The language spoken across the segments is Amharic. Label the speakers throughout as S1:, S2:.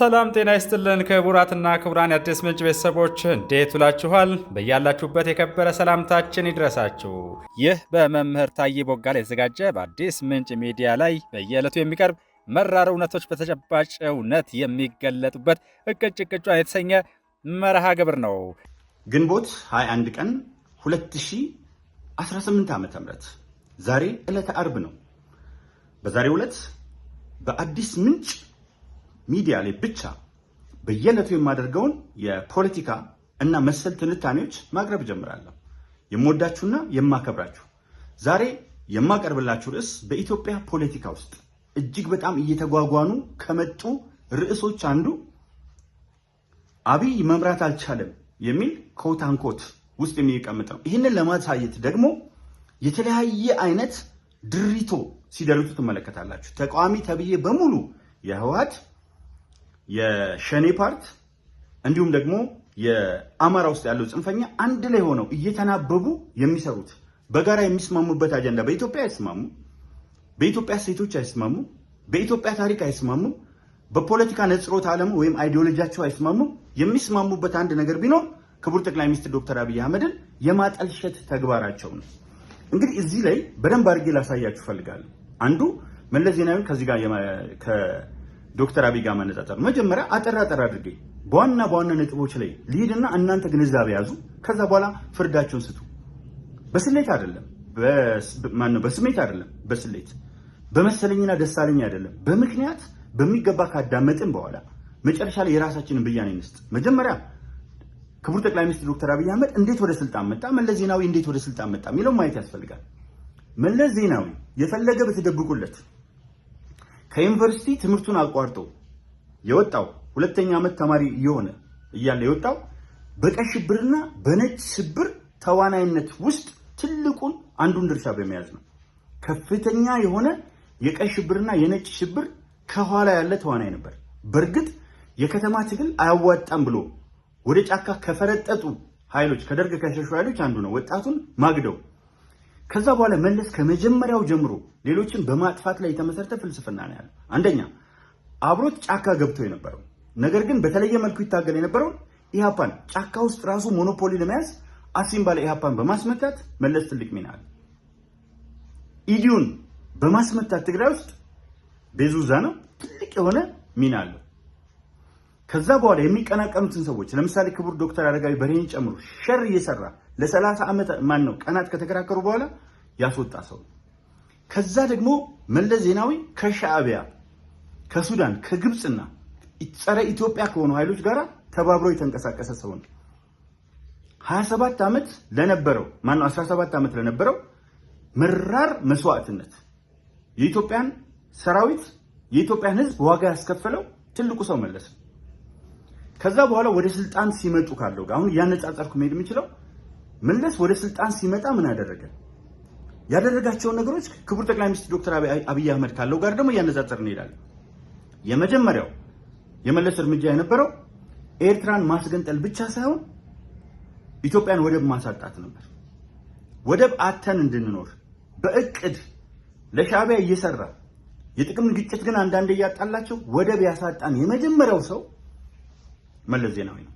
S1: ሰላም ጤና ይስጥልን ክቡራትና ክቡራን የአዲስ ምንጭ ቤተሰቦች እንዴት ውላችኋል? በያላችሁበት የከበረ ሰላምታችን ይድረሳችሁ። ይህ በመምህር ታዬ ቦጋለ የተዘጋጀ በአዲስ ምንጭ ሚዲያ ላይ በየዕለቱ የሚቀርብ መራር እውነቶች በተጨባጭ እውነት የሚገለጡበት እቅጭ ቅጯን የተሰኘ መርሃ ግብር ነው።
S2: ግንቦት 21 ቀን 2018 ዓ.ም ዛሬ ዕለተ አርብ ነው። በዛሬው ዕለት በአዲስ ምንጭ ሚዲያ ላይ ብቻ በየዕለቱ የማደርገውን የፖለቲካ እና መሰል ትንታኔዎች ማቅረብ ጀምራለሁ። የምወዳችሁና የማከብራችሁ ዛሬ የማቀርብላችሁ ርዕስ በኢትዮጵያ ፖለቲካ ውስጥ እጅግ በጣም እየተጓጓኑ ከመጡ ርዕሶች አንዱ አብይ መምራት አልቻለም የሚል ኮት አንኮት ውስጥ የሚቀመጥ ነው። ይህንን ለማሳየት ደግሞ የተለያየ አይነት ድሪቶ ሲደርቱ ትመለከታላችሁ። ተቃዋሚ ተብዬ በሙሉ የህወሓት የሸኔ ፓርት እንዲሁም ደግሞ የአማራ ውስጥ ያለው ጽንፈኛ አንድ ላይ ሆነው እየተናበቡ የሚሰሩት በጋራ የሚስማሙበት አጀንዳ በኢትዮጵያ አይስማሙ፣ በኢትዮጵያ ሴቶች አይስማሙ፣ በኢትዮጵያ ታሪክ አይስማሙ፣ በፖለቲካ ነጽሮት ዓለም ወይም አይዲዮሎጂያቸው አይስማሙ። የሚስማሙበት አንድ ነገር ቢኖር ክቡር ጠቅላይ ሚኒስትር ዶክተር አብይ አህመድን የማጠልሸት ተግባራቸው ነው። እንግዲህ እዚህ ላይ በደንብ አድርጌ ላሳያችሁ ፈልጋለሁ። አንዱ መለስ ዜናዊን ከዚህ ጋር ዶክተር አብይ ጋር ማነጻጸር መጀመሪያ አጠራ አድርጌ በዋና ነጥቦች ላይ ልሂድና እናንተ ግንዛቤ ያዙ። ከዛ በኋላ ፍርዳችሁን ስጡ። በስሌት አይደለም፣ በስሜት አይደለም፣ በስሌት በመሰለኝና ደሳለኝ አይደለም። በምክንያት በሚገባ ካዳመጥን በኋላ መጨረሻ ላይ የራሳችንን ብያኔ እንስጥ። መጀመሪያ ክቡር ጠቅላይ ሚኒስትር ዶክተር አብይ አህመድ እንዴት ወደ ስልጣን መጣ፣ መለስ ዜናዊ እንዴት ወደ ስልጣን መጣ የሚለው ማየት ያስፈልጋል። መለስ ዜናዊ የፈለገ በተደብቁለት ከዩኒቨርሲቲ ትምህርቱን አቋርጦ የወጣው ሁለተኛ ዓመት ተማሪ እያለ የወጣው በቀይ ሽብርና በነጭ ሽብር ተዋናይነት ውስጥ ትልቁን አንዱን ድርሻ በመያዝ ነው። ከፍተኛ የሆነ የቀይ ሽብርና የነጭ ሽብር ከኋላ ያለ ተዋናይ ነበር። በእርግጥ የከተማ ትግል አያዋጣም ብሎ ወደ ጫካ ከፈረጠጡ ኃይሎች ከደርግ ከሸሹ ኃይሎች አንዱ ነው። ወጣቱን ማግደው ከዛ በኋላ መለስ ከመጀመሪያው ጀምሮ ሌሎችን በማጥፋት ላይ የተመሰረተ ፍልስፍና ነው ያለው። አንደኛ አብሮት ጫካ ገብቶ የነበረው ነገር ግን በተለየ መልኩ ይታገል የነበረው ኢህአፓን ጫካ ውስጥ ራሱ ሞኖፖሊ ለመያዝ አሲምባ ኢህአፓን በማስመታት መለስ ትልቅ ሚና አለ። ኢዲዩን በማስመታት ትግራይ ውስጥ ቤዙዛ ነው ትልቅ የሆነ ሚና አለው። ከዛ በኋላ የሚቀናቀኑትን ሰዎች ለምሳሌ ክቡር ዶክተር አረጋዊ በርሄን ጨምሮ ሸር እየሰራ ለ30 ዓመት ቀናት ከተከራከሩ በኋላ ያስወጣ ሰው። ከዛ ደግሞ መለስ ዜናዊ ከሻዕቢያ ከሱዳን ከግብፅና ጸረ ኢትዮጵያ ከሆኑ ኃይሎች ጋር ተባብሮ የተንቀሳቀሰ ሰው ነው። 27 ዓመት ለነበረው 17 ዓመት ለነበረው መራር መስዋዕትነት የኢትዮጵያን ሰራዊት የኢትዮጵያን ሕዝብ ዋጋ ያስከፈለው ትልቁ ሰው መለስ። ከዛ በኋላ ወደ ስልጣን ሲመጡ ካለው ጋር አሁን ያነጻጸርኩ መሄድ የምችለው መለስ ወደ ስልጣን ሲመጣ ምን አደረገ ያደረጋቸውን ነገሮች ክቡር ጠቅላይ ሚኒስትር ዶክተር አብይ አህመድ ካለው ጋር ደግሞ ያነጻጸርን እንሄዳለን። የመጀመሪያው የመለስ እርምጃ የነበረው ኤርትራን ማስገንጠል ብቻ ሳይሆን ኢትዮጵያን ወደብ ማሳጣት ነበር። ወደብ አተን እንድንኖር በእቅድ ለሻዕቢያ እየሰራ የጥቅም ግጭት ግን አንዳንዴ እያጣላቸው ወደብ ያሳጣን የመጀመሪያው ሰው መለስ ዜናዊ ነው።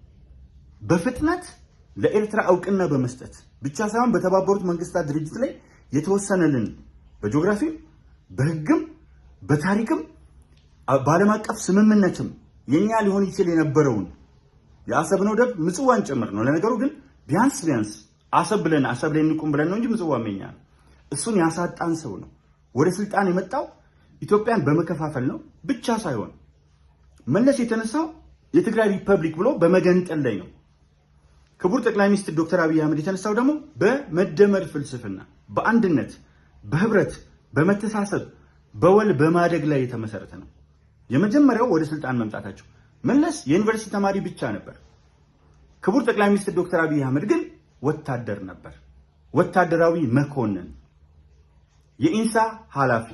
S2: በፍጥነት ለኤርትራ እውቅና በመስጠት ብቻ ሳይሆን በተባበሩት መንግስታት ድርጅት ላይ የተወሰነልን በጂኦግራፊም በህግም በታሪክም በዓለም አቀፍ ስምምነትም የኛ ሊሆን ይችል የነበረውን የአሰብን ወደብ ምጽዋን ጭምር ነው። ለነገሩ ግን ቢያንስ አሰብ ላይ እንቁም ብለን ነው እንጂ ምጽዋም የኛ ነው። እሱን ያሳጣን ሰው ነው። ወደ ስልጣን የመጣው ኢትዮጵያን በመከፋፈል ነው ብቻ ሳይሆን መለስ የተነሳው የትግራይ ሪፐብሊክ ብሎ በመገንጠል ላይ ነው። ክቡር ጠቅላይ ሚኒስትር ዶክተር አብይ አህመድ የተነሳው ደግሞ በመደመር ፍልስፍና፣ በአንድነት፣ በህብረት፣ በመተሳሰብ፣ በወል በማደግ ላይ የተመሰረተ ነው። የመጀመሪያው ወደ ስልጣን መምጣታቸው መለስ የዩኒቨርሲቲ ተማሪ ብቻ ነበር። ክቡር ጠቅላይ ሚኒስትር ዶክተር አብይ አህመድ ግን ወታደር ነበር። ወታደራዊ መኮንን፣ የኢንሳ ኃላፊ፣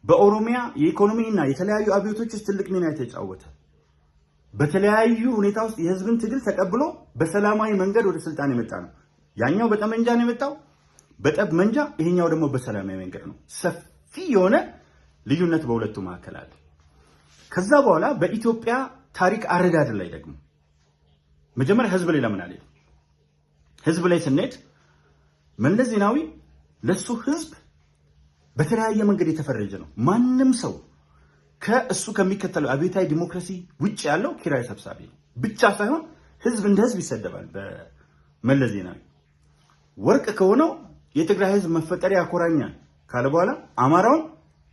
S2: በኦሮሚያ የኢኮኖሚና የተለያዩ አብዮቶች ውስጥ ትልቅ ሚና የተጫወተ በተለያዩ ሁኔታ ውስጥ የህዝብን ትግል ተቀብሎ በሰላማዊ መንገድ ወደ ስልጣን የመጣ ነው። ያኛው በጠመንጃ ነው የመጣው፣ በጠብ መንጃ፣ ይሄኛው ደግሞ በሰላማዊ መንገድ ነው። ሰፊ የሆነ ልዩነት በሁለቱ መካከል አለ። ከዛ በኋላ በኢትዮጵያ ታሪክ አረዳድ ላይ ደግሞ መጀመሪያ ህዝብ ላይ ለምን አለ? ህዝብ ላይ ስንሄድ መለስ ዜናዊ ለሱ ህዝብ በተለያየ መንገድ የተፈረጀ ነው። ማንም ሰው ከእሱ ከሚከተለው አብዮታዊ ዲሞክራሲ ውጭ ያለው ኪራይ ሰብሳቢ ብቻ ሳይሆን ህዝብ እንደ ህዝብ ይሰደባል። በመለስ ዜናዊ ወርቅ ከሆነው የትግራይ ህዝብ መፈጠሪያ ያኮራኛል ካለ በኋላ አማራውን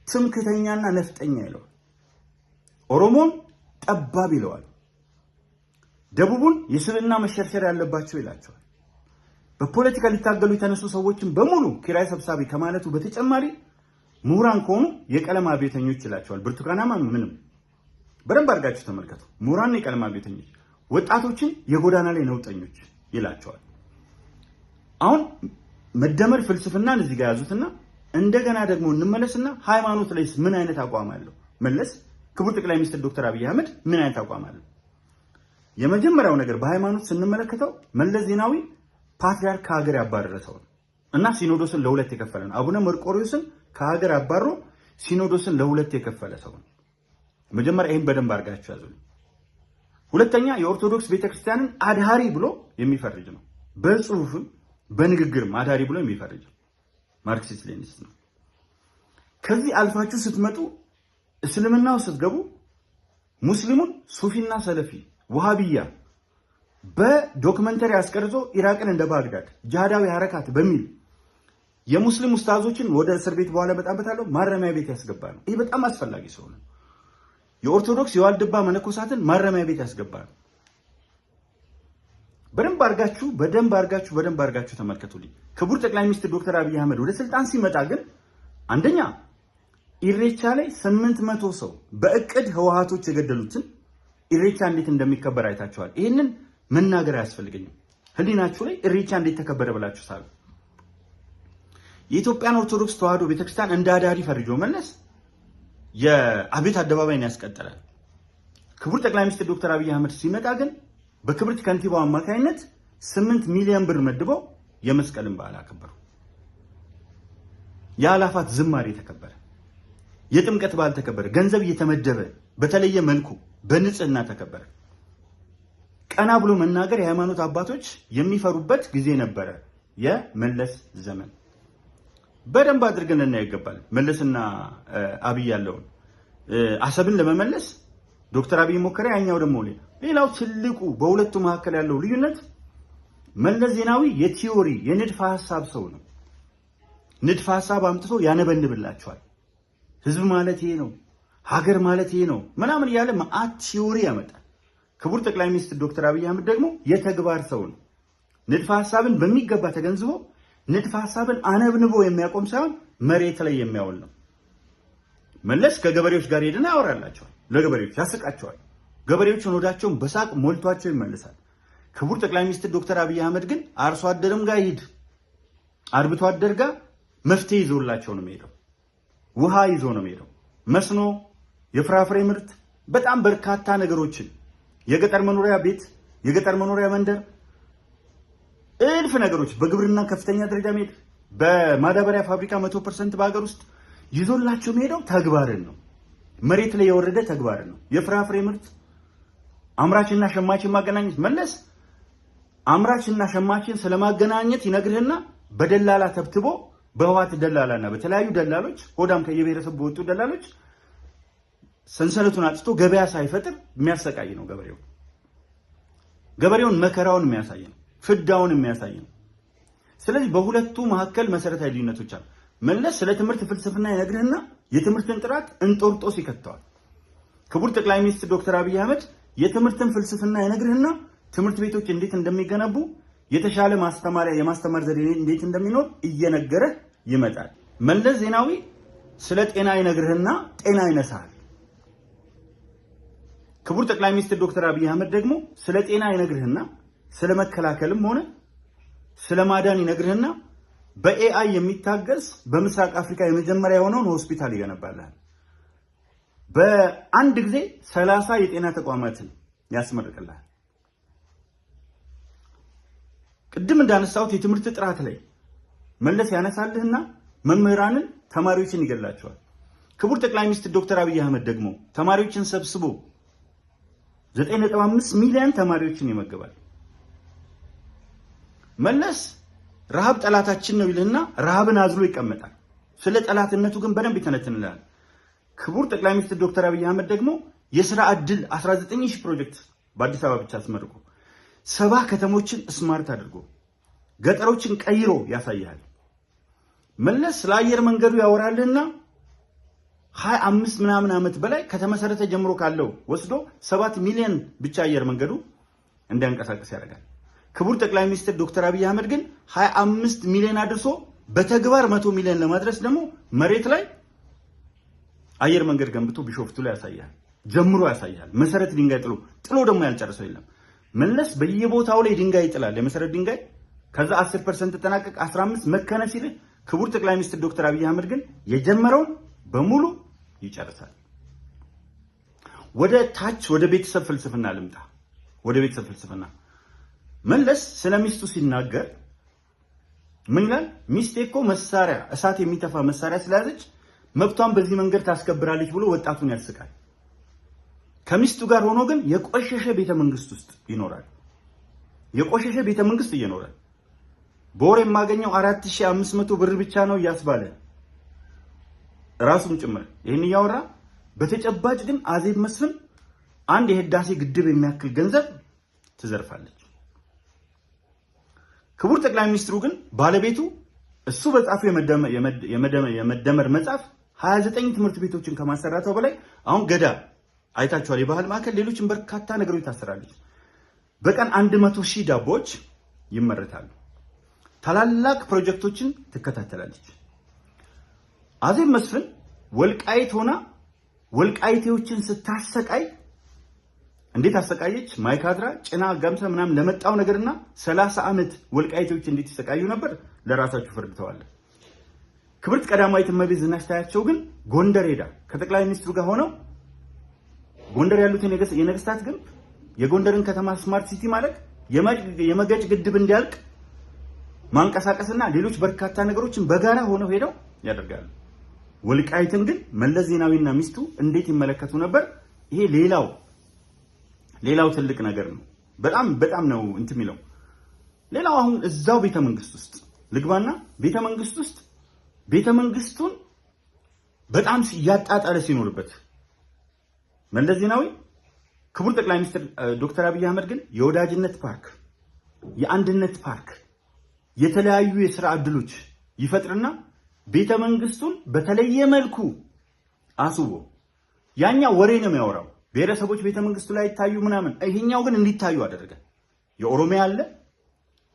S2: ትምክተኛና ነፍጠኛ ይለዋል። ኦሮሞን ጠባብ ይለዋል። ደቡቡን የስብዕና መሸርሸር ያለባቸው ይላቸዋል። በፖለቲካ ሊታገሉ የተነሱ ሰዎችን በሙሉ ኪራይ ሰብሳቢ ከማለቱ በተጨማሪ ምሁራን ከሆኑ የቀለም አብዮተኞች ይላቸዋል። ብርቱካናማ ምንም በደንብ አድርጋችሁ ተመልከቱ። ምሁራን የቀለም አብዮተኞች፣ ወጣቶችን የጎዳና ላይ ነውጠኞች ይላቸዋል። አሁን መደመር ፍልስፍናን እዚህ ጋር ያዙትና እንደገና ደግሞ እንመለስና ሃይማኖት ላይ ምን አይነት አቋም አለው መለስ? ክቡር ጠቅላይ ሚኒስትር ዶክተር አብይ አህመድ ምን አይነት አቋም አለው? የመጀመሪያው ነገር በሃይማኖት ስንመለከተው መለስ ዜናዊ ፓትሪያርክ ከሀገር ያባረረ ሰው ነው እና ሲኖዶስን ለሁለት የከፈለ ነው። አቡነ መርቆሪዎስን ከሀገር አባሮ ሲኖዶስን ለሁለት የከፈለ ሰው ነው። መጀመሪያ ይህን በደንብ አድርጋችሁ ያዙልኝ። ሁለተኛ የኦርቶዶክስ ቤተክርስቲያንን አድሃሪ ብሎ የሚፈርጅ ነው። በጽሁፍም በንግግርም አድሃሪ ብሎ የሚፈርጅ ማርክሲስት ሌኒኒስት ነው። ከዚህ አልፋችሁ ስትመጡ እስልምናው ስትገቡ ሙስሊሙን ሱፊና ሰለፊ ወሃቢያ በዶክመንተሪ አስቀርጾ ኢራቅን እንደ ባግዳድ ጂሃዳዊ ሐረካት በሚል የሙስሊም ኡስታዞችን ወደ እስር ቤት በኋላ በጣበታለው ማረሚያ ቤት ያስገባል። ይህ በጣም አስፈላጊ ሰው ነው። የኦርቶዶክስ የዋልድባ መነኮሳትን ማረሚያ ቤት ያስገባል። በደንብ አርጋችሁ ተመልከቱልኝ። ክቡር ጠቅላይ ሚኒስትር ዶክተር አብይ አህመድ ወደ ስልጣን ሲመጣ ግን አንደኛ ኢሬቻ ላይ 800 ሰው በእቅድ ህወሓቶች የገደሉትን ኢሬቻ እንዴት እንደሚከበር አይታችኋል። ይህንን መናገር አያስፈልገኝም። ህሊናችሁ ላይ ኢሬቻ እንዴት ተከበረ ብላችሁ ሳሉ የኢትዮጵያን ኦርቶዶክስ ተዋሕዶ ቤተክርስቲያን እንደ አዳሪ ፈርጆ መለስ የአቤት አደባባይን ያስቀጠላል። ክቡር ጠቅላይ ሚኒስትር ዶክተር አብይ አህመድ ሲመጣ ግን በክብርት ከንቲባው አማካይነት 8 ሚሊዮን ብር መድበው የመስቀልን በዓል አከበሩ። የአላፋት ዝማሬ ተከበረ። የጥምቀት በዓል ተከበረ። ገንዘብ እየተመደበ በተለየ መልኩ በንጽህና ተከበረ። ቀና ብሎ መናገር የሃይማኖት አባቶች የሚፈሩበት ጊዜ ነበረ። የመለስ ዘመን በደንብ አድርገን ልናየው ይገባል። መለስና አብይ ያለውን አሰብን ለመመለስ ዶክተር አብይ ሞከረ፣ ያኛው ደግሞ ሌላው ትልቁ በሁለቱ መካከል ያለው ልዩነት መለስ ዜናዊ የቲዮሪ የንድፈ ሐሳብ ሰው ነው። ንድፈ ሐሳብ አምጥቶ ያነበንብላቸዋል። ህዝብ ማለት ይሄ ነው፣ ሀገር ማለት ይሄ ነው ምናምን እያለ ማአት ቲዮሪ ያመጣል። ክቡር ጠቅላይ ሚኒስትር ዶክተር አብይ አህመድ ደግሞ የተግባር ሰው ነው። ንድፈ ሐሳብን በሚገባ ተገንዝቦ ንድፈ ሐሳብን አነብንቦ የሚያቆም ሳይሆን መሬት ላይ የሚያውል ነው። መለስ ከገበሬዎች ጋር ሄድና ያወራላቸዋል፣ ለገበሬዎች ያስቃቸዋል። ገበሬዎችን ወዳቸውን በሳቅ ሞልቷቸው ይመለሳል። ክቡር ጠቅላይ ሚኒስትር ዶክተር አብይ አህመድ ግን አርሶ አደርም ጋር ይሄድ፣ አርብቶ አደር ጋር መፍትሄ ይዞላቸው ነው የሚሄደው። ውሃ ይዞ ነው የሚሄደው። መስኖ፣ የፍራፍሬ ምርት፣ በጣም በርካታ ነገሮችን፣ የገጠር መኖሪያ ቤት፣ የገጠር መኖሪያ መንደር፣ እልፍ ነገሮች በግብርና ከፍተኛ ደረጃ መሄድ፣ በማዳበሪያ ፋብሪካ 100% በሀገር ውስጥ ይዞላቸው የሚሄደው ተግባርን ነው። መሬት ላይ የወረደ ተግባርን ነው። የፍራፍሬ ምርት አምራችና ሸማችን ማገናኘት። መለስ አምራችና ሸማችን ስለማገናኘት ይነግርህና በደላላ ተብትቦ በህዋት ደላላና በተለያዩ ደላሎች ሆዳም ከየብሔረሰብ በወጡ ደላሎች ሰንሰለቱን አጥቶ ገበያ ሳይፈጥር የሚያሰቃይ ነው። ገበሬውን መከራውን የሚያሳይ ነው፣ ፍዳውን የሚያሳይ ነው። ስለዚህ በሁለቱ መካከል መሰረታዊ ልዩነቶች አሉ። መለስ ስለ ትምህርት ፍልስፍና ይነግርህና የትምህርትን ጥራት እንጦርጦስ ይከተዋል። ክቡር ጠቅላይ ሚኒስትር ዶክተር አብይ አህመድ የትምህርትን ፍልስፍና ይነግርህና ትምህርት ቤቶች እንዴት እንደሚገነቡ የተሻለ የማስተማር ዘዴ እንዴት እንደሚኖር እየነገረ ይመጣል። መለስ ዜናዊ ስለ ጤና ይነግርህና ጤና ይነሳል። ክቡር ጠቅላይ ሚኒስትር ዶክተር አብይ አህመድ ደግሞ ስለ ጤና ይነግርህና ስለ መከላከልም ሆነ ስለ ማዳን ይነግርህና በኤአይ የሚታገዝ በምስራቅ አፍሪካ የመጀመሪያ የሆነውን ሆስፒታል ይገነባልሃል። በአንድ ጊዜ 30 የጤና ተቋማትን ያስመርቅልሃል። ቅድም እንዳነሳሁት የትምህርት ጥራት ላይ መለስ ያነሳልህና መምህራንን ተማሪዎችን ይገላቸዋል። ክቡር ጠቅላይ ሚኒስትር ዶክተር አብይ አህመድ ደግሞ ተማሪዎችን ሰብስቦ 9.5 ሚሊዮን ተማሪዎችን ይመግባል። መለስ ረሃብ ጠላታችን ነው ይልና ረሃብን አዝሎ ይቀመጣል። ስለ ጠላትነቱ ግን በደንብ ይተነትንልናል። ክቡር ጠቅላይ ሚኒስትር ዶክተር አብይ አህመድ ደግሞ የሥራ ዕድል 19000 ፕሮጀክት በአዲስ አበባ ብቻ አስመርቆ 70 ከተሞችን ስማርት አድርጎ ገጠሮችን ቀይሮ ያሳያል። መለስ ስለ አየር መንገዱ ያወራልና 25 ምናምን ዓመት በላይ ከተመሰረተ ጀምሮ ካለው ወስዶ 7 ሚሊዮን ብቻ አየር መንገዱ እንዲያንቀሳቀስ ያደርጋል። ክቡር ጠቅላይ ሚኒስትር ዶክተር አብይ አህመድ ግን 25 ሚሊዮን አድርሶ በተግባር 100 ሚሊዮን ለማድረስ ደግሞ መሬት ላይ አየር መንገድ ገንብቶ ቢሾፍቱ ላይ ያሳያል። ጀምሮ ያሳያል። መሰረት ድንጋይ ጥሎ ደግሞ ያልጨረሰው የለም። መለስ በየቦታው ላይ ድንጋይ ይጥላል፣ የመሰረት ድንጋይ። ከዛ 10% ተጠናቀቅ 15 መከነ ሲል ክቡር ጠቅላይ ሚኒስትር ዶክተር አብይ አህመድ ግን የጀመረውን በሙሉ ይጨርሳል። ወደ ታች ወደ ቤተሰብ ፍልስፍና ልምጣ። ወደ ቤተሰብ ፍልስፍና መለስ ስለ ሚስቱ ሲናገር ምን ይላል? ሚስቴ እኮ መሳሪያ እሳት የሚተፋ መሳሪያ ስለያዘች መብቷን በዚህ መንገድ ታስከብራለች ብሎ ወጣቱን ያስቃል። ከሚስቱ ጋር ሆኖ ግን የቆሸሸ ቤተመንግስት ውስጥ ይኖራል። የቆሸሸ ቤተመንግስት እየኖረ በወር የማገኘው 4500 ብር ብቻ ነው እያስባለ ራሱም ጭምር ይህን እያወራ በተጨባጭ ግን አዜብ መስፍን አንድ የህዳሴ ግድብ የሚያክል ገንዘብ ትዘርፋለች። ክቡር ጠቅላይ ሚኒስትሩ ግን ባለቤቱ እሱ በጻፉ የመደመር መጽሐፍ 29 ትምህርት ቤቶችን ከማሰራተው በላይ አሁን ገዳ አይታችኋል፣ የባህል ማዕከል፣ ሌሎችም በርካታ ነገሮች ታሰራለች። በቀን 100,000 ዳቦዎች ይመረታሉ። ታላላቅ ፕሮጀክቶችን ትከታተላለች። አዜብ መስፍን ወልቃይት ሆና ወልቃይቴዎችን ስታሰቃይ እንዴት አሰቃየች? ማይካድራ ጭና ጋምሳ ምናምን ለመጣው ነገርና 30 ዓመት ወልቃይቴዎች እንዴት ይሰቃዩ ነበር ለራሳችሁ ፈርድተዋል። ክብርት ቀዳማዊት እመቤት ዝናሽ ታያቸው ግን ጎንደር ሄዳ ከጠቅላይ ሚኒስትሩ ጋር ሆነው ጎንደር ያሉትን የነገስታት ግንብ የጎንደርን ከተማ ስማርት ሲቲ ማለት የመገጭ ግድብ እንዲያልቅ ማንቀሳቀስና ሌሎች በርካታ ነገሮችን በጋራ ሆነው ሄደው ያደርጋሉ። ወልቃይትን ግን መለስ ዜናዊና ሚስቱ እንዴት ይመለከቱ ነበር? ይሄ ሌላው ትልቅ ነገር ነው። በጣም ነው እንትን የሚለው። ሌላው አሁን እዛው ቤተመንግስት ውስጥ ልግባና ቤተመንግስቱን በጣም ያጣጣለ ሲኖርበት መለስ ዜናዊ ክቡር ጠቅላይ ሚኒስትር ዶክተር አብይ አህመድ ግን የወዳጅነት ፓርክ፣ የአንድነት ፓርክ፣ የተለያዩ የሥራ ዕድሎች ይፈጥርና ቤተመንግስቱን በተለየ መልኩ አስቦ ያኛው ወሬ ነው የሚያወራው። ብሔረሰቦች ቤተመንግስቱ ላይ ይታዩ ምናምን፣ ይሄኛው ግን እንዲታዩ አደረገ። የኦሮሚያ አለ፣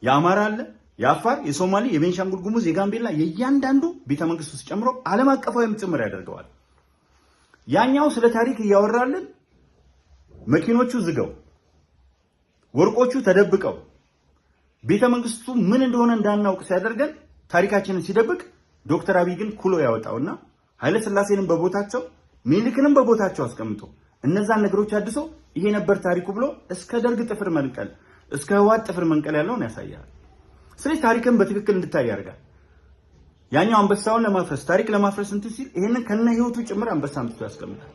S2: የአማራ አለ፣ የአፋር፣ የሶማሌ፣ የቤንሻንጉል ጉሙዝ፣ የጋምቤላ የእያንዳንዱ ቤተመንግስት ውስጥ ጨምሮ ዓለም አቀፋዊም ጭምር ያደርገዋል። ያኛው ስለ ታሪክ እያወራልን መኪኖቹ ዝገው ወርቆቹ ተደብቀው ቤተመንግስቱ ምን እንደሆነ እንዳናውቅ ሲያደርገን ታሪካችንን ሲደብቅ ዶክተር አብይ ግን ኩሎ ያወጣውና ኃይለ ሥላሴንም በቦታቸው ሚኒልክንም በቦታቸው አስቀምጦ እነዛን ነገሮች አድሶ ይሄ ነበር ታሪኩ ብሎ እስከ ደርግ ጥፍር መንቀል እስከ ህወሓት ጥፍር መንቀል ያለውን ያሳያል። ስለዚህ ታሪክን በትክክል እንድታይ ያደርጋል። ያኛው አንበሳውን ለማፍረስ ታሪክ ለማፍረስ እንትን ሲል ይሄንን ከነ ህይወቱ ጭምር አንበሳ አምጥቶ ያስቀምጣል።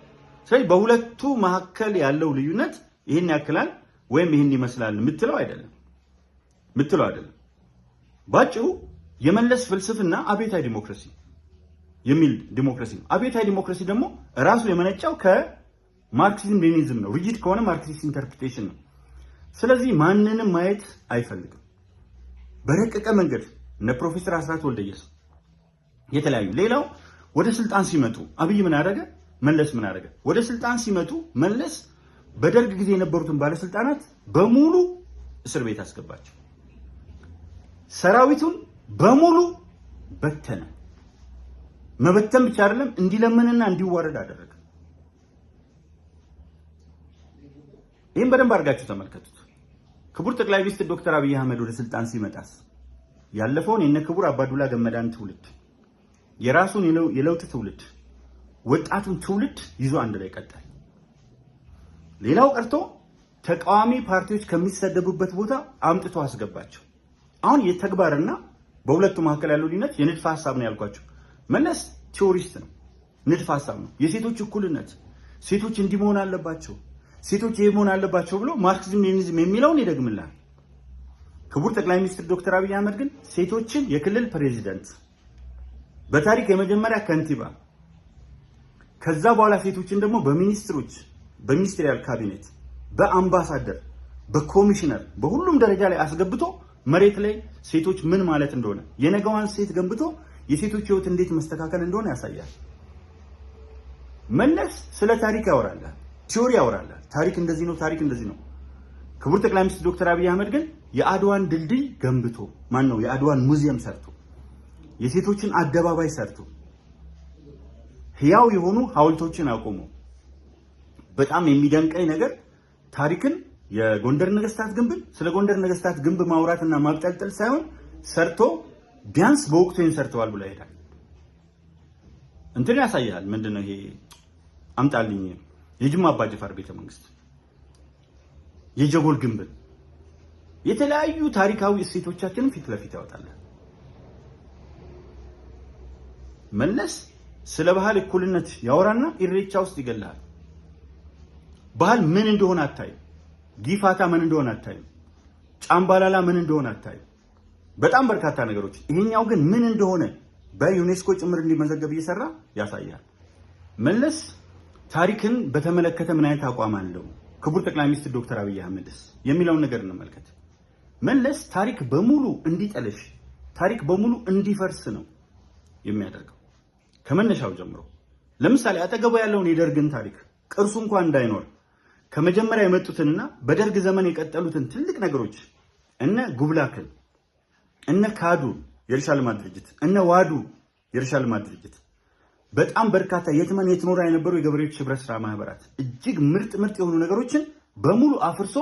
S2: ስለዚህ በሁለቱ መካከል ያለው ልዩነት ይሄን ያክላል ወይም ይሄን ይመስላል ምትለው አይደለም። ባጭሩ የመለስ ፍልስፍና አብዮታዊ ዲሞክራሲ የሚል ዲሞክራሲ ነው። አብዮታዊ ዲሞክራሲ ደግሞ ራሱ የመነጫው ከማርክሲዝም ሌኒኒዝም ነው። ሪጂድ ከሆነ ማርክሲስት ኢንተርፕሪቴሽን ነው። ስለዚህ ማንንም ማየት አይፈልግም። በረቀቀ መንገድ እነ ፕሮፌሰር አስራት ወልደየስ የተለያዩ ሌላው ወደ ስልጣን ሲመጡ አብይ ምን አደረገ? መለስ ምን አደረገ? ወደ ስልጣን ሲመጡ መለስ በደርግ ጊዜ የነበሩትን ባለስልጣናት በሙሉ እስር ቤት አስገባቸው። ሰራዊቱን በሙሉ በተነ። መበተን ብቻ አይደለም እንዲለምንና እንዲዋረድ አደረገ። ይህን በደንብ አድርጋችሁ ተመልከቱት። ክቡር ጠቅላይ ሚኒስትር ዶክተር አብይ አህመድ ወደ ስልጣን ሲመጣስ ያለፈውን የነ ክቡር አባዱላ ገመዳን ትውልድ የራሱን የለውጥ ትውልድ ወጣቱን ትውልድ ይዞ አንድ ላይ ቀጠለ። ሌላው ቀርቶ ተቃዋሚ ፓርቲዎች ከሚሰደቡበት ቦታ አምጥቶ አስገባቸው። አሁን የተግባርና በሁለቱ መካከል ያለው ልዩነት የንድፈ ሐሳብ ነው ያልኳቸው። መለስ ቲዮሪስት ነው። ንድፍ ሐሳብ ነው። የሴቶች እኩልነት፣ ሴቶች እንዲህ መሆን አለባቸው፣ ሴቶች ይሄ መሆን አለባቸው ብሎ ማርክሲዝም ሌኒኒዝም የሚለውን ይደግምላል። ክቡር ጠቅላይ ሚኒስትር ዶክተር አብይ አህመድ ግን ሴቶችን የክልል ፕሬዚደንት፣ በታሪክ የመጀመሪያ ከንቲባ፣ ከዛ በኋላ ሴቶችን ደግሞ በሚኒስትሮች፣ በሚኒስትሪያል ካቢኔት፣ በአምባሳደር፣ በኮሚሽነር በሁሉም ደረጃ ላይ አስገብቶ መሬት ላይ ሴቶች ምን ማለት እንደሆነ የነገዋን ሴት ገንብቶ የሴቶች ህይወት እንዴት መስተካከል እንደሆነ ያሳያል። መለስ ስለ ታሪክ ያወራል፣ ቲዮሪ ያወራል። ታሪክ እንደዚህ ነው፣ ታሪክ እንደዚህ ነው። ክቡር ጠቅላይ ሚኒስትር ዶክተር አብይ አህመድ ግን የአድዋን ድልድይ ገንብቶ የአድዋን ሙዚየም ሰርቶ የሴቶችን አደባባይ ሰርቶ ህያው የሆኑ ሐውልቶችን አቆሞ በጣም የሚደንቀኝ ነገር ታሪክን የጎንደር ነገስታት ግንብን ስለ ጎንደር ነገስታት ግንብ ማውራትና ማብጠልጠል ሳይሆን ሰርቶ ቢያንስ በወቅቱ ሰርተዋል ብሎ ይሄዳል። እንትን ያሳያል። ምንድነው ይሄ? አምጣልኝ የጅማ አባጅፋር ቤተመንግስት፣ የጀጎል ግንብን፣ የተለያዩ ታሪካዊ እሴቶቻችንን ፊት ለፊት ያወጣል። መለስ ስለ ባህል እኩልነት ያወራና ኢሬቻ ውስጥ ይገላል። ባህል ምን እንደሆነ አታዩ። ጊፋታ ምን እንደሆነ አታዩ። ጫምባላላ ምን እንደሆነ አታዩ። በጣም በርካታ ነገሮች። ይሄኛው ግን ምን እንደሆነ በዩኔስኮ ጭምር እንዲመዘገብ እየሰራ ያሳያል። መለስ ታሪክን በተመለከተ ምን አይነት አቋም አለው? ክቡር ጠቅላይ ሚኒስትር ዶክተር አብይ አህመድስ የሚለውን ነገር እንመልከት። መለስ ታሪክ በሙሉ እንዲጠለሽ፣ ታሪክ በሙሉ እንዲፈርስ ነው የሚያደርገው ከመነሻው ጀምሮ። ለምሳሌ አጠገቡ ያለውን የደርግን ታሪክ ቅርሱ እንኳን እንዳይኖር ከመጀመሪያ የመጡትንና በደርግ ዘመን የቀጠሉትን ትልቅ ነገሮች እነ ጉብላክን፣ እነ ካዱ የእርሻ ልማት ድርጅት፣ እነ ዋዱ የእርሻ ልማት ድርጅት፣ በጣም በርካታ የትመን የትኖራ የነበሩ የገበሬዎች ህብረት ስራ ማህበራት፣ እጅግ ምርጥ የሆኑ ነገሮችን በሙሉ አፍርሶ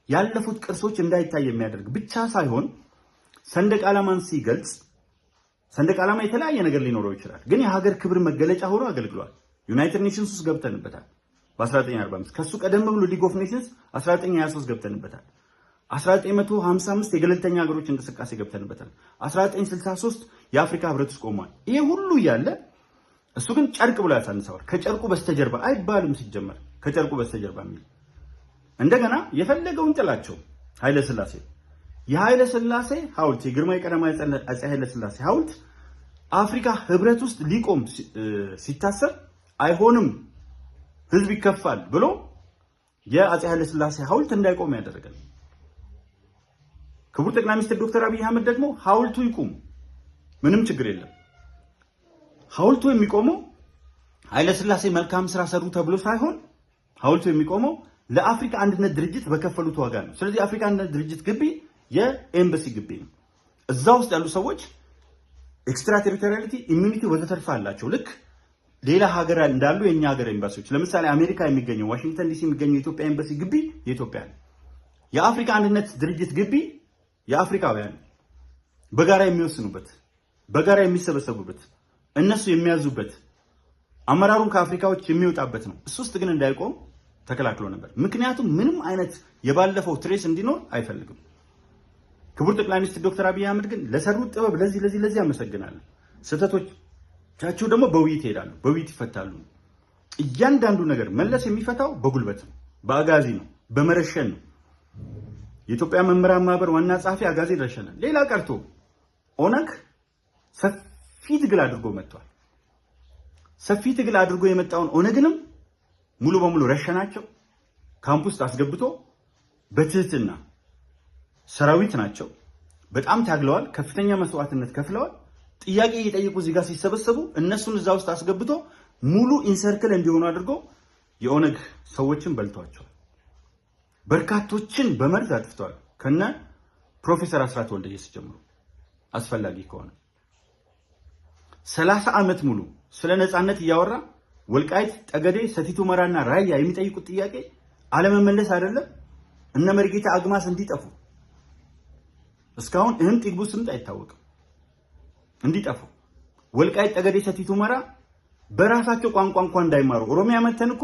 S2: ያለፉት ቅርሶች እንዳይታይ የሚያደርግ ብቻ ሳይሆን ሰንደቅ ዓላማን ሲገልጽ ሰንደቅ ዓላማ የተለያየ ነገር ሊኖረው ይችላል፣ ግን የሀገር ክብር መገለጫ ሆኖ አገልግሏል። ዩናይትድ ኔሽንስ ውስጥ ገብተንበታል በ1945። ከሱ ቀደም ብሎ ሊግ ኦፍ ኔሽንስ 1923 ገብተንበታል። 1955 የገለልተኛ ሀገሮች እንቅስቃሴ ገብተንበታል። 1963 የአፍሪካ ህብረት ውስጥ ቆሟል። ይሄ ሁሉ እያለ እሱ ግን ጨርቅ ብሎ ያሳንሰዋል። ከጨርቁ በስተጀርባ አይባልም ሲጀመር ከጨርቁ በስተጀርባ የሚል እንደገና የፈለገውን ጥላቸው ኃይለ ሥላሴ የኃይለ ሥላሴ ሐውልት የግርማዊ ቀዳማዊ አፄ ኃይለ ሥላሴ ሐውልት አፍሪካ ህብረት ውስጥ ሊቆም ሲታሰብ አይሆንም ህዝብ ይከፋል ብሎ የአፄ ኃይለ ሥላሴ ሐውልት እንዳይቆም ያደረገ። ክቡር ጠቅላይ ሚኒስትር ዶክተር አብይ አህመድ ደግሞ ሐውልቱ ይቁም ምንም ችግር የለም፣ ሐውልቱ የሚቆመው ኃይለ ሥላሴ መልካም ስራ ሰሩ ተብሎ ሳይሆን ሐውልቱ የሚቆመው ለአፍሪካ አንድነት ድርጅት በከፈሉት ዋጋ ነው። ስለዚህ አፍሪካ አንድነት ድርጅት ግቢ የኤምባሲ ግቢ ነው። እዛ ውስጥ ያሉ ሰዎች ኤክስትራ ቴሪቶሪያሊቲ ኢሚኒቲ ወዘተርፋ አላቸው። ልክ ሌላ ሀገር እንዳሉ የኛ ሀገር ኤምባሲዎች፣ ለምሳሌ አሜሪካ የሚገኘው ዋሽንግተን ዲሲ የሚገኘው የኢትዮጵያ ኤምባሲ ግቢ የኢትዮጵያ ነው። የአፍሪካ አንድነት ድርጅት ግቢ የአፍሪካውያን በጋራ የሚወስኑበት፣ በጋራ የሚሰበሰቡበት፣ እነሱ የሚያዙበት፣ አመራሩን ከአፍሪካዎች የሚወጣበት ነው። እሱ ውስጥ ግን እንዳይቆም ተከላክሎ ነበር። ምክንያቱም ምንም አይነት የባለፈው ትሬስ እንዲኖር አይፈልግም። ክቡር ጠቅላይ ሚኒስትር ዶክተር አብይ አህመድ ግን ለሰሩት ጥበብ ለዚህ አመሰግናለሁ። ስህተቶቻቸው ደግሞ በውይይት ይሄዳሉ፣ በውይይት ይፈታሉ። እያንዳንዱ ነገር መለስ የሚፈታው በጉልበት ነው፣ በአጋዚ ነው፣ በመረሸን ነው። የኢትዮጵያ መምህራን ማህበር ዋና ጸሐፊ አጋዚ ረሸነ። ሌላ ቀርቶ ኦነግ ሰፊ ትግል አድርጎ መጥቷል። ሰፊ ትግል አድርጎ የመጣውን ኦነግንም ሙሉ በሙሉ ረሸናቸው። ካምፕ ውስጥ አስገብቶ በትህትና ሰራዊት ናቸው፣ በጣም ታግለዋል፣ ከፍተኛ መስዋዕትነት ከፍለዋል። ጥያቄ እየጠየቁ እዚህ ጋር ሲሰበሰቡ እነሱን እዛ ውስጥ አስገብቶ ሙሉ ኢንሰርክል እንዲሆኑ አድርጎ የኦነግ ሰዎችን በልቷቸዋል። በርካቶችን በመርዝ አጥፍተዋል። ከነ ፕሮፌሰር አስራት ወልደየስ ጀምሮ አስፈላጊ ከሆነ 30 ዓመት ሙሉ ስለ ነፃነት እያወራ ወልቃይት፣ ጠገዴ፣ ሰቲት ሁመራና ራያ የሚጠይቁት ጥያቄ አለመመለስ አይደለም እነ መርጌታ አግማስ እንዲጠፉ እስካሁን እህም ጥግቡ ስምጥ አይታወቅም እንዲጠፉ ወልቃይት፣ ጠገዴ፣ ሰቲት ሁመራ በራሳቸው ቋንቋ እንኳን እንዳይማሩ ኦሮሚያ መተን እኮ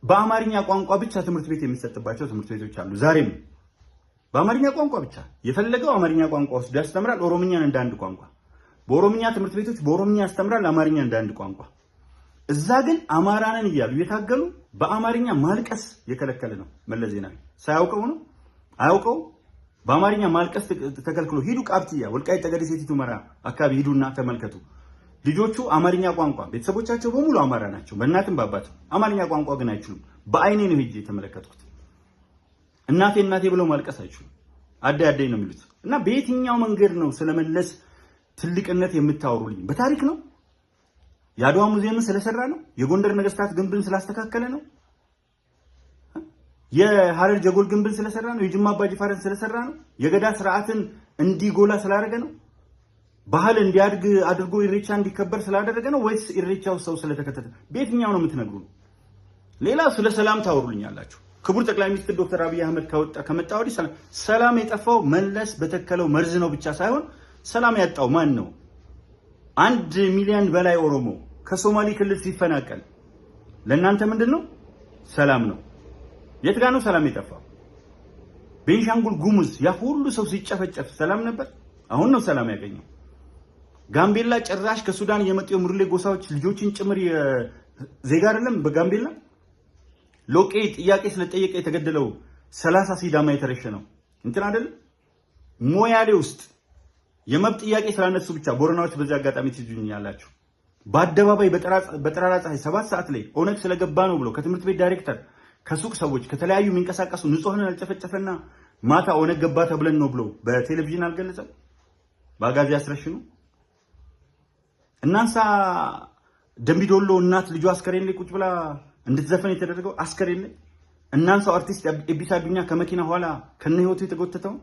S2: በአማርኛ ቋንቋ ብቻ ትምህርት ቤት የሚሰጥባቸው ትምህርት ቤቶች አሉ። ዛሬም በአማርኛ ቋንቋ ብቻ የፈለገው አማርኛ ቋንቋ ውስጥ ያስተምራል፣ ኦሮምኛን እንደ አንድ ቋንቋ። በኦሮምኛ ትምህርት ቤቶች በኦሮምኛ ያስተምራል፣ አማርኛ እንደ አንድ ቋንቋ። እዛ ግን አማራንን እያሉ የታገሉ በአማርኛ ማልቀስ የከለከለ ነው መለስ ዜናዊ። ሳያውቀው ነው አያውቀው። በአማርኛ ማልቀስ ተከልክሎ ሂዱ ቃብቲያ ወልቃይት ጠገዴ ሰቲት ሁመራ አካባቢ ሂዱና ተመልከቱ። ልጆቹ አማርኛ ቋንቋ ቤተሰቦቻቸው በሙሉ አማራ ናቸው፣ በእናትም በአባትም። አማርኛ ቋንቋ ግን አይችሉም። በአይኔ ነው ሄጄ የተመለከትኩት። እናቴ እናቴ ብለው ማልቀስ አይችሉም። አዳይ አዳይ ነው የሚሉት። እና በየትኛው መንገድ ነው ስለመለስ ትልቅነት የምታወሩልኝ? በታሪክ ነው? የአድዋ ሙዚየምን ስለሰራ ነው? የጎንደር ነገስታት ግንብን ስላስተካከለ ነው? የሐረር ጀጎል ግንብን ስለሰራ ነው? የጅማ አባጅፋርን ስለሰራ ነው? የገዳ ስርዓትን እንዲጎላ ስላደረገ ነው? ባህል እንዲያድግ አድርጎ ኢሬቻ እንዲከበር ስላደረገ ነው? ወይስ ኢሬቻው ሰው ስለተከተተ? በየትኛው ነው የምትነግሩን? ሌላ ስለ ሰላም ታወሩልኛላችሁ። ክቡር ጠቅላይ ሚኒስትር ዶክተር አብይ አህመድ ከመጣ ወዲህ ሰላም የጠፋው መለስ በተከለው መርዝ ነው ብቻ ሳይሆን ሰላም ያጣው ማን ነው? 1 ሚሊዮን በላይ ኦሮሞ ከሶማሌ ክልል ሲፈናቀል ለእናንተ ምንድነው? ሰላም ነው። የት ጋር ነው ሰላም የጠፋው? ቤንሻንጉል ጉሙዝ ያ ሁሉ ሰው ሲጨፈጨፍ ሰላም ነበር? አሁን ነው ሰላም ያገኘው። ጋምቤላ ጭራሽ ከሱዳን የመጡ የሙርሌ ጎሳዎች ልጆችን ጭምር ዜጋ አይደለም በጋምቤላ ሎቄ ጥያቄ ስለጠየቀ የተገደለው 30 ሲዳማ የተረሸነው እንትን አይደለም። ሞያሌ ውስጥ የመብት ጥያቄ ስላነሱ ብቻ ቦረናዎች በዚህ አጋጣሚ ትይዙኛላችሁ። በአደባባይ በጠራራ ፀሐይ 7 ሰዓት ላይ ኦነግ ስለገባ ነው ብሎ ከትምህርት ቤት ዳይሬክተር ከሱቅ ሰዎች ከተለያዩ የሚንቀሳቀሱ ንጹሃንን አልጨፈጨፈና ማታ ኦነግ ገባ ተብለን ነው ብሎ በቴሌቪዥን አልገለጸም? በአጋዚ አስረሽኑ እናንሳ ደምቢዶሎ እናት ልጇ አስከሬን ላይ ቁጭ ብላ እንድትዘፈን የተደረገው አስከሬን ላይ እናንሳው አርቲስት ኤቢሳ አዱኛ ከመኪና ኋላ ከነ ህይወቱ የተጎተተው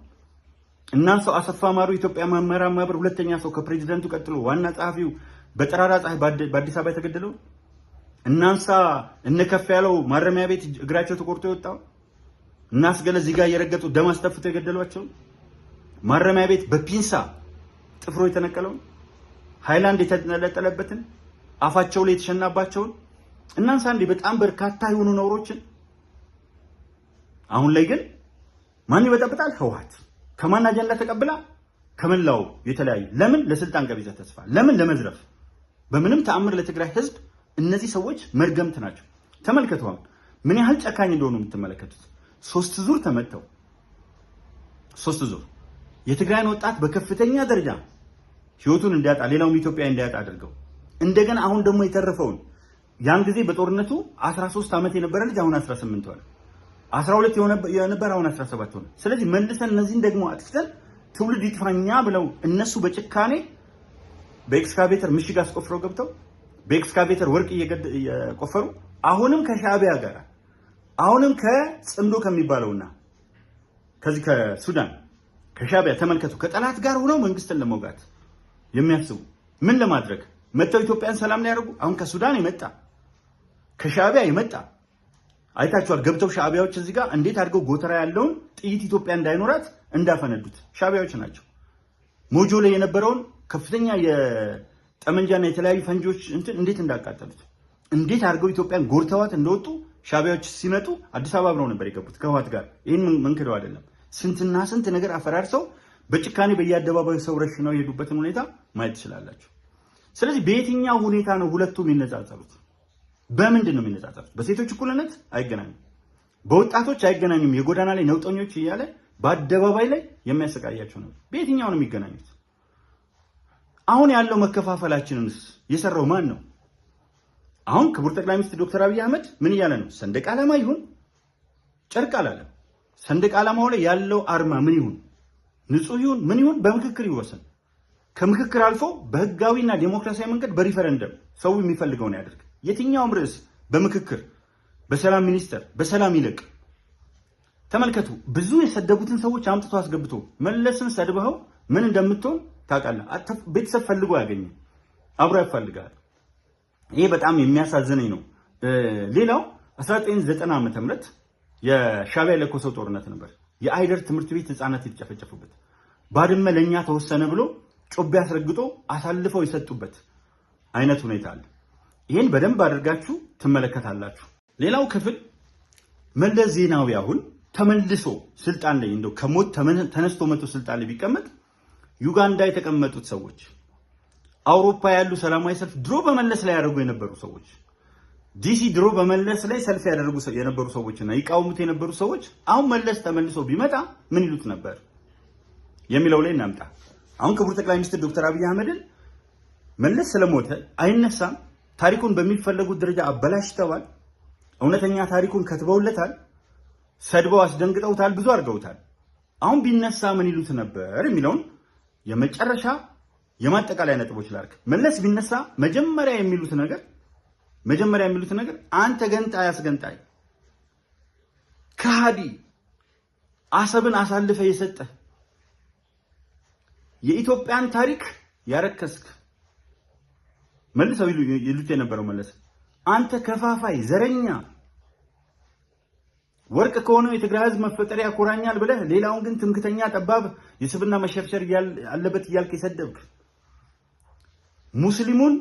S2: እናንሳው አሰፋ ማሩ ኢትዮጵያ መምህራን ማህበር ሁለተኛ ሰው ከፕሬዚዳንቱ ቀጥሎ ዋና ጸሐፊው በጠራራ ፀሐይ በአዲስ አበባ የተገደለው እናንሳ እነከፍ ያለው ማረሚያ ቤት እግራቸው ተቆርጦ የወጣው እናስገለ እዚህ ጋር እየረገጡ ደም አስተፍተው የገደሏቸው ማረሚያ ቤት በፒንሳ ጥፍሮ የተነቀለው ሃይላንድ የተነጠለበትን አፋቸው ላይ የተሸናባቸውን እናንሳ እንዴ በጣም በርካታ የሆኑ ነውሮችን። አሁን ላይ ግን ማን ይበጠብጣል? ህወሓት ከማን አጀንዳ ተቀብላ ከመላው የተለያዩ ለምን ለስልጣን ቀቢዛ ተስፋ ለምን ለመዝረፍ በምንም ተአምር ለትግራይ ህዝብ እነዚህ ሰዎች መርገምት ናቸው። ተመልከቱ ምን ያህል ጨካኝ እንደሆኑ የምትመለከቱት። 3 ዙር ተመተው 3 ዙር የትግራይን ወጣት በከፍተኛ ደረጃ ህይወቱን እንዲያጣ ሌላውም ኢትዮጵያ እንዲያጣ አድርገው እንደገና አሁን ደግሞ የተረፈውን ያን ጊዜ በጦርነቱ 13 ዓመት የነበረ ልጅ አሁን 18 ሆነ፣ 12 የነበረ አሁን 17 ሆነ። ስለዚህ መልሰን እነዚህን ደግሞ አጥፍተን ትውልድ ይጥፋኛ ብለው እነሱ በጭካኔ በኤክስካቬተር ምሽግ አስቆፍረው ገብተው በኤክስካቬተር ወርቅ እየቆፈሩ አሁንም ከሻዕቢያ ጋር አሁንም ከጽምዶ ከሚባለውና ከዚህ ከሱዳን ከሻዕቢያ ተመልከቱ ከጠላት ጋር ሆነው መንግስትን ለመውጋት የሚያስቡ ምን ለማድረግ መተው ኢትዮጵያን ሰላም ላይ ያደርጉ። አሁን ከሱዳን የመጣ ከሻዕቢያ የመጣ አይታችኋል። ገብተው ሻዕቢያዎች እዚህ ጋር እንዴት አድርገው ጎተራ ያለውን ጥይት ኢትዮጵያ እንዳይኖራት እንዳፈነዱት ሻዕቢያዎች ናቸው። ሞጆ ላይ የነበረውን ከፍተኛ የጠመንጃና የተለያዩ ፈንጂዎች እንዴት እንዳቃጠሉት እንዴት አድርገው ኢትዮጵያን ጎርተዋት እንደወጡ ሻዕቢያዎች ሲመጡ አዲስ አበባ አብረው ነበር የገቡት ከህወሓት ጋር። ይህን መንክደው አይደለም ስንትና ስንት ነገር አፈራርሰው በጭካኔ በየአደባባዩ ሰው ረሽነው የሄዱበትን ሁኔታ ማየት ትችላላችሁ። ስለዚህ በየትኛው ሁኔታ ነው ሁለቱም የሚነጻጸሩት? በምንድን ነው የሚነጻጸሩት? በሴቶች እኩልነት አይገናኙም፣ በወጣቶች አይገናኙም። የጎዳና ላይ ነውጠኞች እያለ በአደባባይ ላይ የሚያሰቃያቸው ነው። በየትኛው ነው የሚገናኙት? አሁን ያለው መከፋፈላችንንስ የሰራው ማን ነው? አሁን ክቡር ጠቅላይ ሚኒስትር ዶክተር አብይ አህመድ ምን እያለ ነው? ሰንደቅ ዓላማ ይሁን ጨርቅ አላለም። ሰንደቅ ዓላማው ላይ ያለው አርማ ምን ይሁን ንጹህ ይሁን ምን ይሁን በምክክር ይወሰን። ከምክክር አልፎ በህጋዊና ዴሞክራሲያዊ መንገድ በሪፈረንደም ሰው የሚፈልገውን ያደርግ። የትኛውም ርዕስ በምክክር በሰላም ሚኒስተር በሰላም ይለቅ። ተመልከቱ፣ ብዙ የሰደቡትን ሰዎች አምጥቶ አስገብቶ መለስን ሰድበው ምን እንደምትሆን ታውቃለህ። ቤተሰብ ፈልጎ ያገኘ አብሮ ያፈልጋል። ይሄ በጣም የሚያሳዝነኝ ነው። ሌላው 1990 ዓመተ ምህረት የሻዕቢያ ለኮሰው ጦርነት ነበር። የአይደር ትምህርት ቤት ህፃናት የተጨፈጨፉበት ባድመ ለኛ ተወሰነ ብሎ ጮቤ አስረግጦ አሳልፈው የሰጡበት አይነት ሁኔታ አለ። ይሄን በደንብ አድርጋችሁ ትመለከታላችሁ። ሌላው ክፍል መለስ ዜናዊ አሁን ተመልሶ ስልጣን ላይ እንደው ከሞት ተነስቶ መጥቶ ስልጣን ላይ ቢቀመጥ ዩጋንዳ የተቀመጡት ሰዎች፣ አውሮፓ ያሉ ሰላማዊ ሰልፍ ድሮ በመለስ ላይ ያደርጉ የነበሩ ሰዎች፣ ዲሲ ድሮ በመለስ ላይ ሰልፍ ያደርጉ የነበሩ ሰዎችና ይቃወሙት የነበሩ ሰዎች አሁን መለስ ተመልሶ ቢመጣ ምን ይሉት ነበር የሚለው ላይ እናምጣ። አሁን ክቡር ጠቅላይ ሚኒስትር ዶክተር አብይ አህመድን መለስ ስለሞተ አይነሳም፣ ታሪኩን በሚፈለጉት ደረጃ አበላሽተዋል፣ እውነተኛ ታሪኩን ከትበውለታል፣ ሰድበው አስደንግጠውታል፣ ብዙ አድርገውታል። አሁን ቢነሳ ምን ይሉት ነበር የሚለውን የመጨረሻ የማጠቃለያ ነጥቦች ላርክ። መለስ ቢነሳ መጀመሪያ የሚሉት ነገር አንተ ገንጣይ አስገንጣይ ከሃዲ አሰብን አሳልፈ የሰጠ የኢትዮጵያን ታሪክ ያረከስክ መልሰው ይሉት የነበረው መለስ አንተ ከፋፋይ ዘረኛ ወርቅ ከሆነው የትግራይ ህዝብ መፈጠሪያ ኮራኛል ብለህ ሌላውን ግን ትምክተኛ ጠባብ የስብና መሸርሸር ያለበት እያልክ የሰደብክ ሙስሊሙን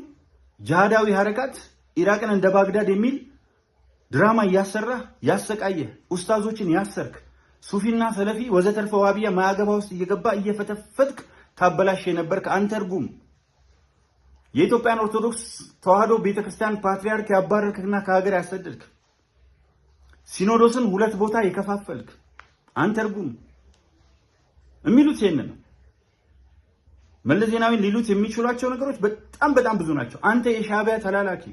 S2: ጂሃዳዊ ሐረካት ኢራቅን እንደ ባግዳድ የሚል ድራማ እያሰራህ ያሰቃየህ ኡስታዞችን ያሰርክ ሱፊና ሰለፊ ወዘተርፈ ዋቢያ ማያገባ ውስጥ እየገባ እየፈተፈትክ ታበላሽ የነበርክ አንተ እርጉም የኢትዮጵያን ኦርቶዶክስ ተዋህዶ ቤተክርስቲያን ፓትሪያርክ ያባረርክና ከሀገር ያሰደድክ ሲኖዶስን ሁለት ቦታ የከፋፈልክ አንተ እርጉም የሚሉት ይሄንን ነው። መለስ ዜናዊን ሊሉት የሚችሏቸው ነገሮች በጣም ብዙ ናቸው። አንተ የሻዕቢያ ተላላኪ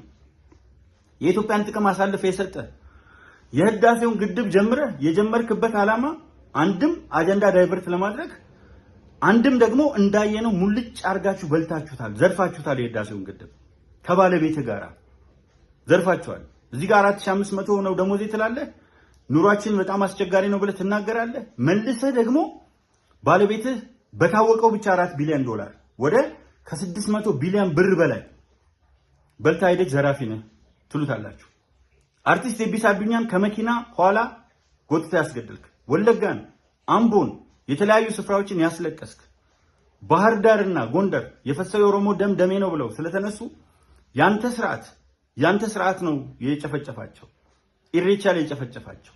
S2: የኢትዮጵያን ጥቅም አሳልፈ የሰጠ የህዳሴውን ግድብ ጀምረህ የጀመርክበት ዓላማ አንድም አጀንዳ ዳይቨርት ለማድረግ አንድም ደግሞ እንዳየነው ሙልጭ አርጋችሁ በልታችሁታል፣ ዘርፋችሁታል። የህዳሴውን ግድብ ከባለቤት ጋር ዘርፋችኋል። እዚህ ጋር 4500 ነው ደሞዝ ትላለህ፣ ኑሯችን በጣም አስቸጋሪ ነው ብለህ ትናገራለህ። መልሰህ ደግሞ ባለቤትህ በታወቀው ብቻ $4 ቢሊዮን ወደ ከ600 ቢሊዮን ብር በላይ በልታ ሄደች ዘራፊ ነህ ትሉታላችሁ። አርቲስት ኤቢሳ አዱኛን ከመኪና ኋላ ጎትተህ ያስገደልክ፣ ወለጋን፣ አምቦን የተለያዩ ስፍራዎችን ያስለቀስክ፣ ባህር ዳርና ጎንደር የፈሰው የኦሮሞ ደም ደሜ ነው ብለው ስለተነሱ ያንተ ስርዓት ነው የጨፈጨፋቸው። ኢሬቻ ላይ የጨፈጨፋቸው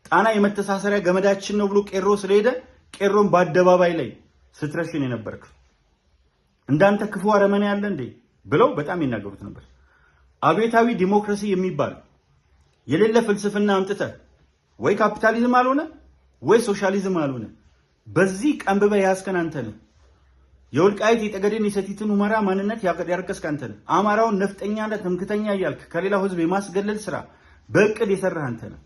S2: ጣና የመተሳሰሪያ ገመዳችን ነው ብሎ ቄሮ ስለሄደ ቄሮን በአደባባይ ላይ ስትረሽን የነበርክ እንዳንተ ክፉ አረመኔ ያለ እንዴ ብለው በጣም ይናገሩት ነበር። አብዮታዊ ዲሞክራሲ የሚባል የሌለ ፍልስፍና አምጥተህ ወይ ካፒታሊዝም አልሆነ ወይ ሶሻሊዝም አልሆነ በዚህ ቀንብበህ ያስከን አንተ ነህ። የወልቃይት የጠገዴን የሰቲትን ሁመራ ማንነት ያርከስክ አንተ ነህ። አማራውን ነፍጠኛና ትምክተኛ እያልክ ከሌላው ህዝብ የማስገለል ስራ በእቅድ የሰራህ አንተ ነህ።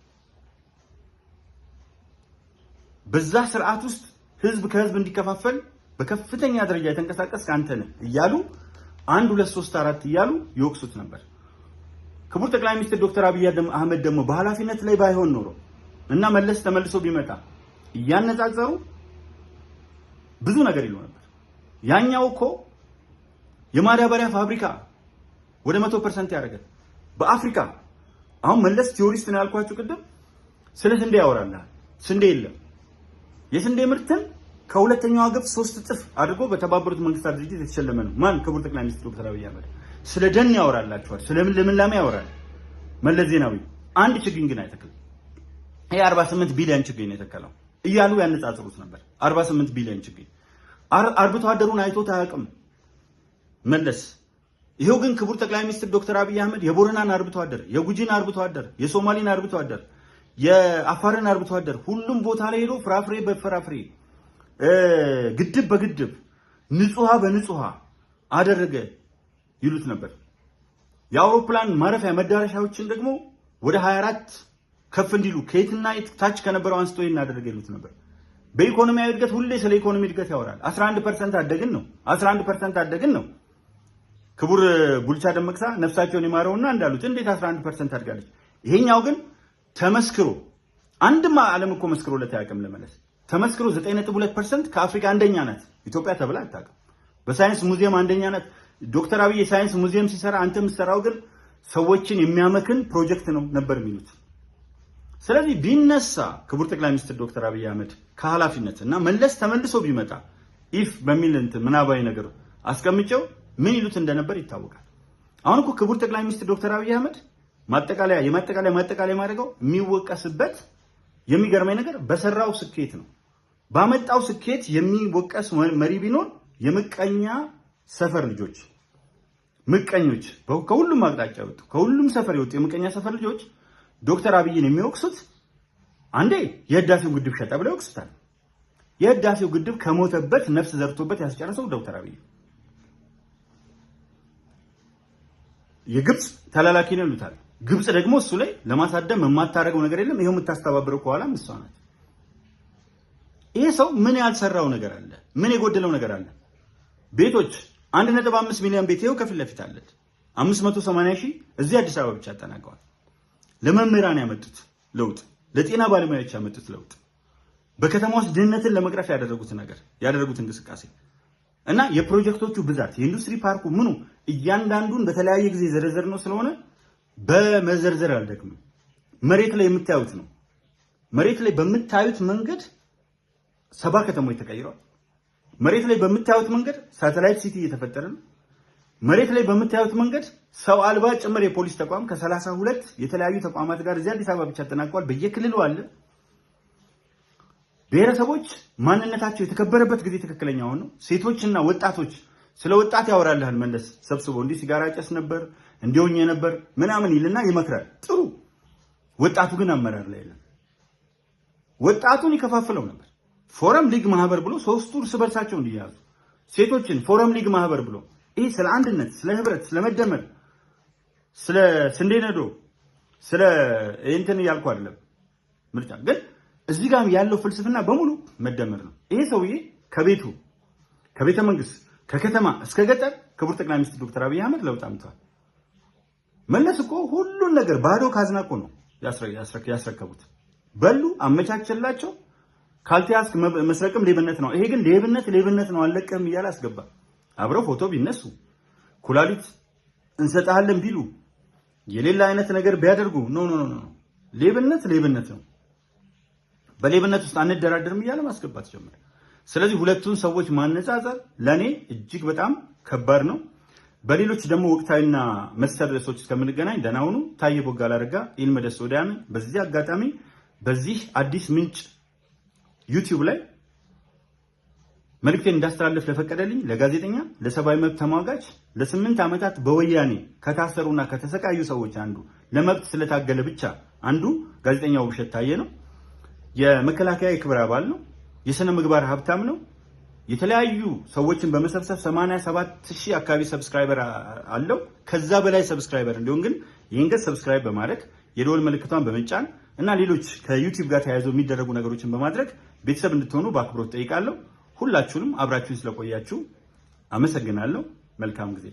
S2: በዛ ስርዓት ውስጥ ህዝብ ከህዝብ እንዲከፋፈል በከፍተኛ ደረጃ የተንቀሳቀስክ አንተ ነህ እያሉ 1 2 3 4 እያሉ ይወቅሱት ነበር። ክቡር ጠቅላይ ሚኒስትር ዶክተር አብይ አህመድ ደግሞ በኃላፊነት ላይ ባይሆን ኖሮ እና መለስ ተመልሶ ቢመጣ እያነጻጸሩ ብዙ ነገር ይሉ ነበር። ያኛው እኮ የማዳበሪያ ፋብሪካ ወደ 100% ያደረገ በአፍሪካ አሁን መለስ ቲዮሪስት ነው ያልኳችሁ ቅድም ስለ ስንዴ ያወራልሃል። ስንዴ የለም። የስንዴ ምርትን ከሁለተኛው ግብ 3 እጥፍ አድርጎ በተባበሩት መንግስታት ድርጅት የተሸለመ ነው። ማን? ክቡር ጠቅላይ ሚኒስትር ዶክተር አብይ አህመድ። ስለ ደን ያወራላችኋል፣ ስለ ልምላሜ ያወራል። መለስ ዜናዊ አንድ ችግኝ ግን አይተክልም። ይሄ 48 ቢሊዮን ችግኝ ነው የተከለው እያሉ ያነጻጽሩት ነበር። 48 ቢሊዮን ችግኝ አርብቶ አደሩን አይቶት አያውቅም መለስ። ይሄው ግን ክቡር ጠቅላይ ሚኒስትር ዶክተር አብይ አህመድ የቦረናን አርብቶ አደር፣ የጉጂን አርብቶ አደር፣ የሶማሊን አርብቶ አደር፣ የአፋርን አርብቶ አደር ሁሉም ቦታ ላይ ሄዶ ፍራፍሬ በፍራፍሬ ግድብ በግድብ ንጹሃ በንጹሃ አደረገ ይሉት ነበር። የአውሮፕላን ማረፊያ መዳረሻዎችን ደግሞ ወደ 24 ከፍ እንዲሉ ከየትና ታች ከነበረው አንስቶ እናደረገ ይሉት ነበር። በኢኮኖሚያዊ እድገት ሁሌ ስለ ኢኮኖሚ እድገት ያወራል። 11% አደግን ነው 11% አደግን ነው። ክቡር ቡልቻ ደመቅሳ ነፍሳቸውን ይማረውና እንዳሉት እንዴት 11% አድጋለች? ይሄኛው ግን ተመስክሮ አንድም ዓለም እኮ መስክሮለት አያውቅም። ለመለስ ተመስክሮ 9.2% ከአፍሪካ አንደኛ ናት ኢትዮጵያ ተብላ አታውቅም። በሳይንስ ሙዚየም አንደኛ ናት። ዶክተር አብይ የሳይንስ ሙዚየም ሲሰራ አንተ የምትሰራው ግን ሰዎችን የሚያመክን ፕሮጀክት ነው ነበር የሚሉት። ስለዚህ ቢነሳ ክቡር ጠቅላይ ሚኒስትር ዶክተር አብይ አህመድ ከኃላፊነት እና መለስ ተመልሶ ቢመጣ ኢፍ በሚል ምናባዊ ነገር አስቀምጨው ምን ይሉት እንደነበር ይታወቃል። አሁን እኮ ክቡር ጠቅላይ ሚኒስትር ዶክተር አብይ አህመድ ማጠቃለያ ማድረገው የሚወቀስበት የሚገርመኝ ነገር በሰራው ስኬት ነው። ባመጣው ስኬት የሚወቀስ መሪ ቢኖር የምቀኛ ሰፈር ልጆች ምቀኞች ከሁሉም አቅጣጫ ወጡ፣ ከሁሉም ሰፈር የወጡ የምቀኛ ሰፈር ልጆች ዶክተር አብይን የሚወቅሱት አንዴ የህዳሴው ግድብ ሸጠ ብለው ይወቅሱታል። የህዳሴው ግድብ ከሞተበት ነፍስ ዘርቶበት ያስጨረሰው ዶክተር አብይ የግብፅ ተላላኪ ነው ይሉታል። ግብፅ ደግሞ እሱ ላይ ለማሳደም የማታደርገው ነገር የለም። ይሄው የምታስተባብረው ከኋላም እሷ ናት። ይሄ ሰው ምን ያልሰራው ነገር አለ? ምን የጎደለው ነገር አለ? ቤቶች 1.5 ሚሊዮን ቤት ይኸው ከፊት ለፊት አለ። 580 ሺህ እዚህ አዲስ አበባ ብቻ አጠናቀዋል። ለመምህራን ያመጡት ለውጥ፣ ለጤና ባለሙያዎች ያመጡት ለውጥ፣ በከተማ ውስጥ ድህነትን ለመቅረፍ ያደረጉት እንቅስቃሴ እና የፕሮጀክቶቹ ብዛት የኢንዱስትሪ ፓርኩ ምኑ እያንዳንዱን በተለያየ ጊዜ ዘረዘር ነው ስለሆነ በመዘርዘር አልደግምም። መሬት ላይ የምታዩት ነው። መሬት ላይ በምታዩት መንገድ 70 ከተሞች ተቀይረዋል። መሬት ላይ በምታዩት መንገድ ሳተላይት ሲቲ እየተፈጠረ ነው። መሬት ላይ በምታዩት መንገድ ሰው አልባ ጭምር የፖሊስ ተቋም ከ32 የተለያዩ ተቋማት ጋር እዚህ አዲስ አበባ ብቻ ተጠናቋል። በየክልሉ አለ። ብሔረሰቦች ማንነታቸው የተከበረበት ጊዜ ትክክለኛው ነው። ሴቶችና ወጣቶች ስለ ወጣት ያወራልሃል መለስ ሰብስቦ እንዲህ ሲጋራ ጨስ ነበር እንዲሆኝ ነበር ምናምን ይልና ይመክራል። ጥሩ። ወጣቱ ግን አመራር ላይ የለም። ወጣቱን ይከፋፍለው ነበር። ፎረም ሊግ ማህበር ብሎ ሶስቱ እርስ በርሳቸው እንዲያዙ ሴቶችን ፎረም ሊግ ማህበር ብሎ ይሄ ስለ አንድነት፣ ስለ ህብረት፣ ስለ መደመር፣ ስለ ስንዴ ነዶ፣ ስለ እንትን ያልኩ አይደለም ምርጫ ግን እዚህ ጋር ያለው ፍልስፍና በሙሉ መደመር ነው። ይሄ ሰውዬ ከቤቱ ከቤተ መንግስት ከከተማ እስከ ገጠር ክቡር ጠቅላይ ሚኒስትር ዶክተር አብይ አህመድ ለውጥ አምጥቷል። መለስ እኮ ሁሉን ነገር ባዶ ካዝና እኮ ነው ያስረከቡት። በሉ አመቻቸላቸው። ካልተያዝክ መስረቅም ሌብነት ነው። ይሄ ግን ሌብነት ነው አለቀህም እያለ አስገባ። አብረው ፎቶ ቢነሱ ኩላሊት እንሰጣለን ቢሉ የሌላ አይነት ነገር ቢያደርጉ ኖ ሌብነት ነው። በሌብነት ውስጥ አንደራደርም እያለ ማስገባት ጀመረ። ስለዚህ ሁለቱን ሰዎች ማነጻጸር ለኔ እጅግ በጣም ከባድ ነው። በሌሎች ደግሞ ወቅታዊና መሰል ርዕሶች እስከምንገናኝ ደህና ሁኑ። ታዬ ቦጋለ አረጋ ኢልመደስ ወዲያን። በዚህ አጋጣሚ በዚህ አዲስ ምንጭ ዩቲዩብ ላይ መልእክቴን እንዳስተላልፍ ለፈቀደልኝ ለጋዜጠኛ፣ ለሰብአዊ መብት ተሟጋች፣ ለ8 ዓመታት በወያኔ ከታሰሩና ከተሰቃዩ ሰዎች አንዱ ለመብት ስለታገለ ብቻ አንዱ ጋዜጠኛው ውብሸት ታዬ ነው። የመከላከያ የክብር አባል ነው። የሥነ ምግባር ሀብታም ነው። የተለያዩ ሰዎችን በመሰብሰብ 87,000 አካባቢ ሰብስክራይበር አለው። ከዛ በላይ ሰብስክራይበር እንዲሆን ግን ይህን ገጽ ሰብስክራይብ በማድረግ የደወል ምልክቷን በመጫን እና ሌሎች ከዩቲዩብ ጋር ተያይዘው የሚደረጉ ነገሮችን በማድረግ ቤተሰብ እንድትሆኑ በአክብሮት ጠይቃለሁ። ሁላችሁንም አብራችሁን ስለቆያችሁ አመሰግናለሁ። መልካም ጊዜ